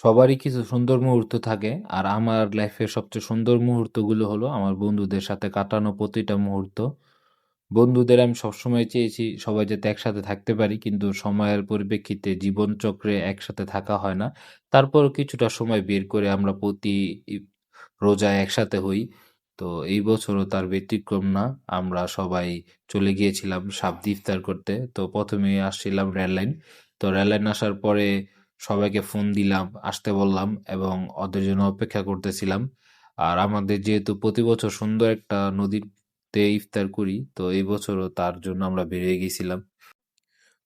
সবারই কিছু সুন্দর মুহূর্ত থাকে। আর আমার লাইফের সবচেয়ে সুন্দর মুহূর্তগুলো হলো আমার বন্ধুদের সাথে কাটানো প্রতিটা মুহূর্ত। বন্ধুদের আমি সবসময় চেয়েছি সবাই যাতে একসাথে থাকতে পারি। কিন্তু সময়ের পরিপ্রেক্ষিতে জীবনচক্রে একসাথে থাকা হয় না। তারপরও কিছুটা সময় বের করে আমরা প্রতি ই রোজায় একসাথে হই। তো এই বছরও তার ব্যতিক্রম না। আমরা সবাই চলে গিয়েছিলাম সাবদি ইফতার করতে। তো ১ম এই আসছিলাম রেললাইন। তো রেললাইন আসার পরে সবাইকে ফোন দিলাম, আসতে বললাম এবং ওদের জন্য অপেক্ষা করতেছিলাম। আর আমাদের যেহেতু প্রতি বছর সুন্দর একটা নদীতে ইফতার করি, তো এই বছরও তার জন্য আমরা বেরিয়ে গেছিলাম।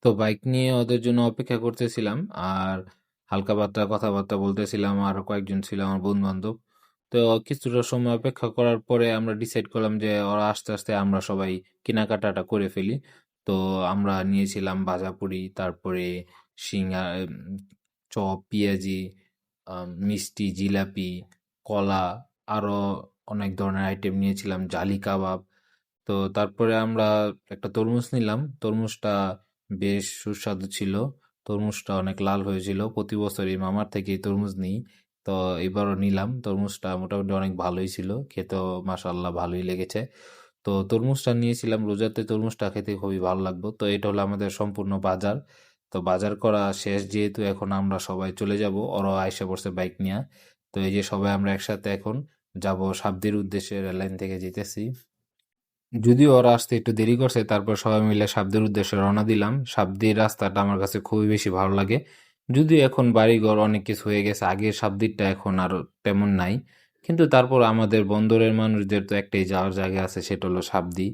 তো বাইক নিয়ে ওদের জন্য অপেক্ষা করতেছিলাম আর হালকা পাতলা কথাবার্তা বলতেছিলাম। আরো কয়েকজন ছিল আমার বন্ধু বান্ধব। তো কিছুটা সময় অপেক্ষা করার পরে আমরা ডিসাইড করলাম যে ওরা আস্তে আস্তে আমরা সবাই কেনাকাটাটা করে ফেলি। তো আমরা নিয়েছিলাম ভাজাপুরি, তারপরে সিঙ্গা চপ, পেঁয়াজি, মিষ্টি, জিলাপি, কলা, আরো অনেক ধরনের আইটেম নিয়েছিলাম, জালি কাবাব। তো তারপরে আমরা একটা তরমুজ নিলাম। তরমুজটা বেশ সুস্বাদু ছিল। তরমুজটা অনেক লাল হয়েছিল। প্রতি বছরই মামার থেকেই তরমুজ নিই। তো এবারও নিলাম। তরমুজটা মোটামুটি অনেক ভালোই ছিল। খেতেও মাশাআল্লাহ ভালোই লেগেছে। তো তরমুজটা নিয়েছিলাম। রোজাতে তরমুজটা খেতে খুবই ভালো লাগতো। তো এটা হলো আমাদের সম্পূর্ণ বাজার। তো বাজার করা শেষ যেহেতু এখন আমরা সবাই চলে যাব। ওরাও আইসা পড়ছে বাইক নিয়া। তো এই যে সবাই আমরা একসাথে এখন যাব সাবদির উদ্দেশ্যে, রেললাইন থেকে যেতেছি। যদিও ওরা আসতে একটু দেরি করছে, তারপর সবাই মিলে সাবদের উদ্দেশ্যে রওনা দিলাম। সাবদির রাস্তাটা আমার কাছে খুবই বেশি ভালো লাগে। যদিও এখন বাড়িঘর অনেক কিছু হয়ে গেছে, আগের সাবদিরটা এখন আর তেমন নাই। কিন্তু তারপর আমাদের বন্দরের মানুষদের তো একটাই যাওয়ার জায়গা আছে, সেটা হলো সাবদি,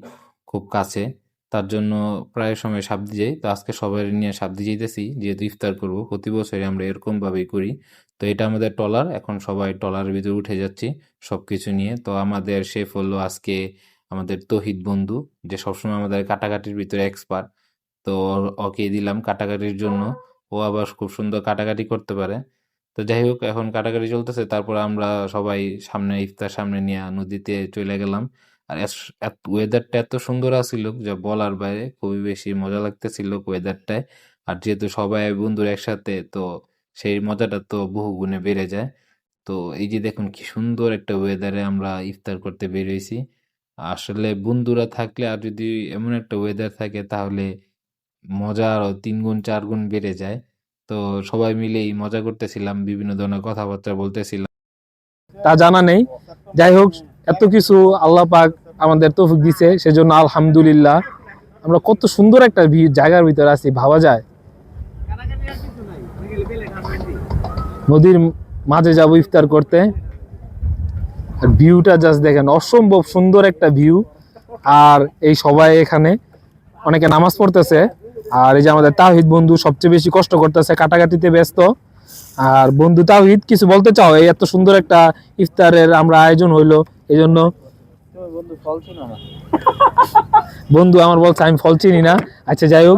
খুব কাছে। তার জন্য প্রায় সময় সাবদি যাই। তো আজকে সবাই নিয়ে সাবদি যাইতেছি, যেহেতু ইফতার করব। প্রতি বছরই আমরা এরকম ভাবেই করি। তো এটা আমাদের ট্রলার, এখন সবাই ট্রলারের ভিতরে উঠে যাচ্ছি সবকিছু নিয়ে। তো আমাদের শেফ হলো আজকে আমাদের তহিদ বন্ধু, যে সবসময় আমাদের কাটাকাটির ভিতরে এক্সপার্ট। তো ওকে দিলাম কাটাকাটির জন্য। ও আবার খুব সুন্দর কাটাকাটি করতে পারে। তো যাই হোক, এখন কাটাকাটি চলতেছে। তারপর আমরা সবাই সামনে ইফতার সামনে নিয়ে নদীতে চলে গেলাম। আর ওয়েদারটা এত সুন্দর আছিল যা বলার বাইরে, খুবই বেশি মজা লাগতেছিল ওয়েদারটায়। আর যেহেতু সবাই বন্ধুরা একসাথে, তো সেই মজাটা তো বহু গুণে বেড়ে যায়। তো এই যে দেখুন কি সুন্দর একটা ওয়েদারে আমরা ইফতার করতে বেরিয়েছি। আসলে বন্ধুরা থাকলে আর যদি এমন একটা ওয়েদার থাকে, তাহলে মজা আরো ৩ গুণ ৪ গুণ বেড়ে যায়। তো সবাই মিলেই মজা করতেছিলাম, বিভিন্ন ধরনের কথাবার্তা বলতেছিলাম। তা জানা নেই। যাই হোক, এত কিছু আল্লাহ পাক আমাদের তৌফিক দিছে, সেজন্য আলহামদুলিল্লাহ। আমরা কত সুন্দর একটা জায়গার ভিতরে আছি, ভাবা যায়। নদীর মাঝে যাব ইফতার করতে। আর ভিউটা জাস্ট দেখেন, অসম্ভব সুন্দর একটা ভিউ। আর এই সবাই এখানে অনেকে নামাজ পড়তেছে। আর এই যে আমাদের তাওহিদ বন্ধু সবচেয়ে বেশি কষ্ট করতেছে, কাটাকাটিতে ব্যস্ত। আর বন্ধু তাওহিদ, কিছু বলতে চাও? এই এত সুন্দর একটা ইফতারের আমরা আয়োজন হইলো, এই জন্য। বন্ধু আমার বলছে আমি ফল চিনি না। আচ্ছা যাই হোক,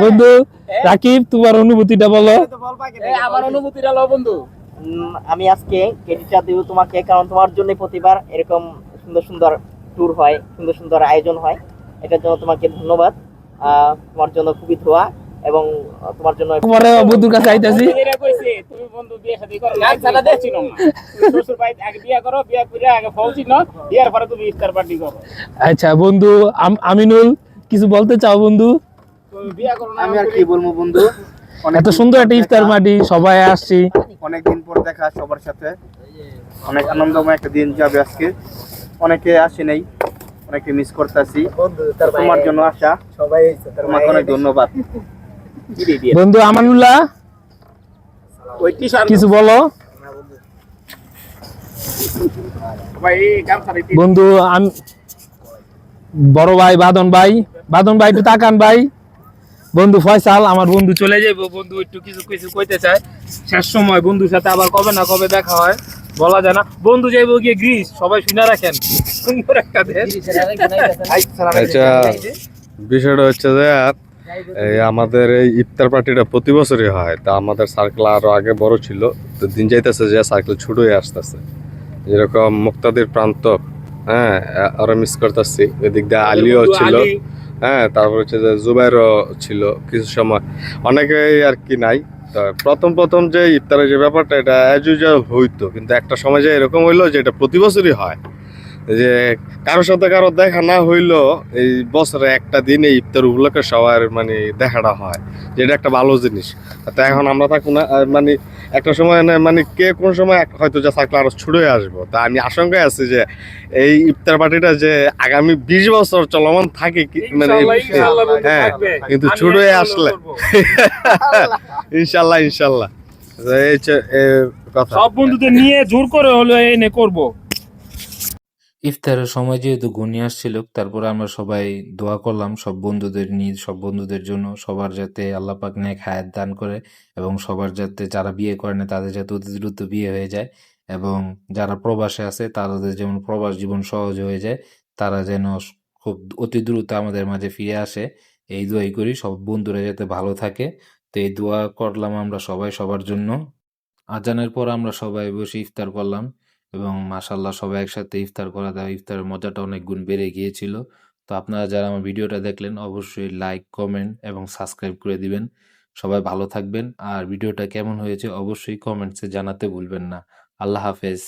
বন্ধু রাকিব, তোমার অনুভূতিটা বলো। আমার অনুভূতিটা হলো বন্ধু, আমি আজকে ক্রেডিটটা দিব তোমাকে, কারণ তোমার জন্য প্রতিবার এরকম সুন্দর সুন্দর ট্যুর হয়, সুন্দর সুন্দর আয়োজন হয়। এটার জন্য তোমাকে ধন্যবাদ। তোমার জন্য খুবই দোয়া, এবং তোমার জন্য তোমার বন্ধুর কাছে আইতাছি। তুমি বন্ধু বিয়ে শাদী করো না, ছাড়া দেখছি না। তুমি শ্বশুর বাড়ি আগে বিয়ে করো, বিয়ে করে আগে ফল চিনো, বিয়ের পরে তুমি ইফতার পার্টি করো। আচ্ছা বন্ধু, আমিনুল, কিছু বলতে চাও বন্ধু? তুমি বিয়ে করো না, আমি আর কি বলবো বন্ধু, এত সুন্দর একটা ইফতার পার্টি, সবাই আসছি, অনেকদিন পর দেখা সবার সাথে। অনেক আনন্দময় একটা দিন যাবে আজকে। অনেকে আসে নাই, অনেকে মিস করতেছি। তোমার জন্য আসা, সবাই তোমাকে অনেক ধন্যবাদ বন্ধু। আমানুল্লাহ, কিছু বলো বন্ধু। আমি বড় ভাই বাদন ভাই, বাদন ভাই একটু তাকান ভাই। বন্ধু ফয়সাল, আমার বন্ধু চলে যাবো। বন্ধু একটু কিছু কিছু কইতে চায়। শেষ সময় বন্ধুর সাথে আবার কবে না কবে দেখা হয়, বলা যায় না। বন্ধু যাইবো গিয়ে গ্রিস, সবাই শুনে রাখেন, সুন্দর একটা দেশ। আচ্ছা, বিষয়টা হচ্ছে যে এই আমাদের এই ইফতার পার্টিটা প্রতি বছরই হয়। তা আমাদের সার্কেল আরো আগে বড় ছিল, তো দিন যাইতেছে যে সার্কেল ছোট হয়ে আসতেছে। যেরকম মুক্তাদির প্রান্ত, হ্যাঁ, আরো মিস করতেছি। এদিক দিয়ে আলিও ছিল, হ্যাঁ, তারপর হচ্ছে যে জুবাইরও ছিল কিছু সময়। অনেকেই আর কি নাই, তা প্রথম যে ইফতারের যে ব্যাপারটা এটা অ্যাজ ইউজুয়াল হইতো, কিন্তু একটা সময় যে এরকম হইলো যে এটা প্রতি বছরই হয়, যে কারোর সাথে কারো দেখা না হইলো এই বছরে একটা দিন এই ইফতার উপলক্ষে সবার মানে দেখাটা হয়, যেটা একটা ভালো জিনিস। তো এখন আমরা থাকবো না মানে একটা সময় না মানে কে কোন সময় হয়তো যা থাকলে আরো ছুটে আসবো। তা আমি আশঙ্কায় আছি যে এই ইফতার পার্টিটা যে আগামী 20 বছর চলমান থাকে মানে হ্যাঁ, কিন্তু ছুটে আসলে ইনশাল্লাহ ইনশাল্লাহ এই কথা। সব বন্ধুদের নিয়ে জোর করে হলো এনে করব। ইফতারের সময় যেহেতু ঘনিয়ে আসছিল, তারপরে আমরা সবাই দোয়া করলাম সব বন্ধুদের নিয়ে, সব বন্ধুদের জন্য, সবার যাতে আল্লাহ পাক নেক হায়াত দান করে এবং সবার যাতে যারা বিয়ে করে না তাদের যাতে অতি দ্রুত বিয়ে হয়ে যায় এবং যারা প্রবাসে আছে তাদের যেমন প্রবাস জীবন সহজ হয়ে যায়, তারা যেন খুব অতি দ্রুত আমাদের মাঝে ফিরে আসে, এই দোয়াই করি সব বন্ধুরা যাতে ভালো থাকে। তো এই দোয়া করলাম আমরা সবাই সবার জন্য। আজানের পর আমরা সবাই বসে ইফতার করলাম এবং মাশাআল্লাহ সবাই একসাথে ইফতার করা দেওয়া ইফতারের মজাটা অনেক গুণ বেড়ে গিয়েছিল। তো আপনারা যারা আমার ভিডিওটা দেখলেন অবশ্যই লাইক, কমেন্ট এবং সাবস্ক্রাইব করে দিবেন। সবাই ভালো থাকবেন আর ভিডিওটা কেমন হয়েছে অবশ্যই কমেন্টসে জানাতে ভুলবেন না। আল্লাহ হাফেজ।